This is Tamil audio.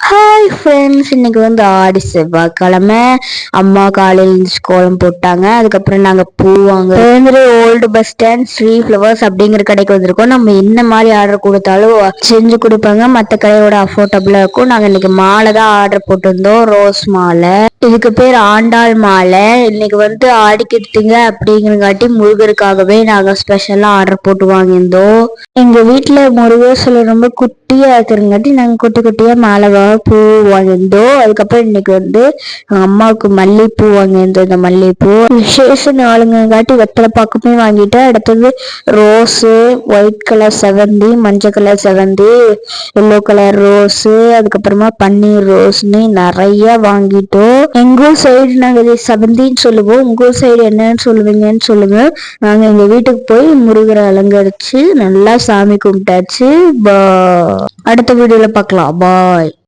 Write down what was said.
ஹாய் ஃப்ரெண்ட்ஸ், இன்னைக்கு வந்து ஆடி செவ்வாய்க்கிழமை. அம்மா காலையில் எழுந்துச்சு கோலம் போட்டாங்க. அதுக்கப்புறம் நாங்கள் பூ வாங்க old bus stand Sri flowers அப்படிங்கிற கடைக்கு வந்திருக்கோம். நம்ம என்ன மாதிரி ஆர்டர் கொடுத்தாலும் செஞ்சு கொடுப்பாங்க. மற்ற கடையோட அஃபோர்டபுளாக இருக்கும். நாங்கள் இன்னைக்கு மாலை தான் ஆர்டர் போட்டிருந்தோம், ரோஸ் மாலை. இதுக்கு பேர் ஆண்டாள் மாலை. இன்னைக்கு வந்து ஆடிக்கிட்டீங்க அப்படிங்கிறங்காட்டி முருகருக்காகவே நாங்கள் ஸ்பெஷலாக ஆர்டர் போட்டு வாங்கியிருந்தோம். எங்கள் வீட்டில் முருகர் சிலை ரொம்ப குட்டியாக இருக்கிறங்காட்டி நாங்கள் குட்டி குட்டியாக மாலை பூ வாங்கியிருந்தோம். அதுக்கப்புறம் இன்னைக்கு வந்து அம்மாவுக்கு மல்லிகைப்பூ வாங்கியிருந்தோம். இந்த மல்லிகைப்பூ விசேஷ நாளுங்காட்டி வெத்தலை பாக்குமே வாங்கிட்டேன். அடுத்தது ரோஸு, ஒயிட் கலர் செவந்தி, மஞ்சள் கலர் செவந்தி, எல்லோ கலர் ரோஸு, அதுக்கப்புறமா பன்னீர் ரோஸ்னு நிறைய வாங்கிட்டோம். எங்க ஊர் சைடு நாங்கள் இதை செவந்தின்னு சொல்லுவோம். உங்க ஊர் சைடு என்னன்னு சொல்லுவீங்கன்னு சொல்லுங்க. நாங்கள் எங்க வீட்டுக்கு போய் முருகரை அலங்கரிச்சு நல்லா சாமி கும்பிட்டாச்சு. அடுத்த வீடியோல பார்க்கலாம். பாய்.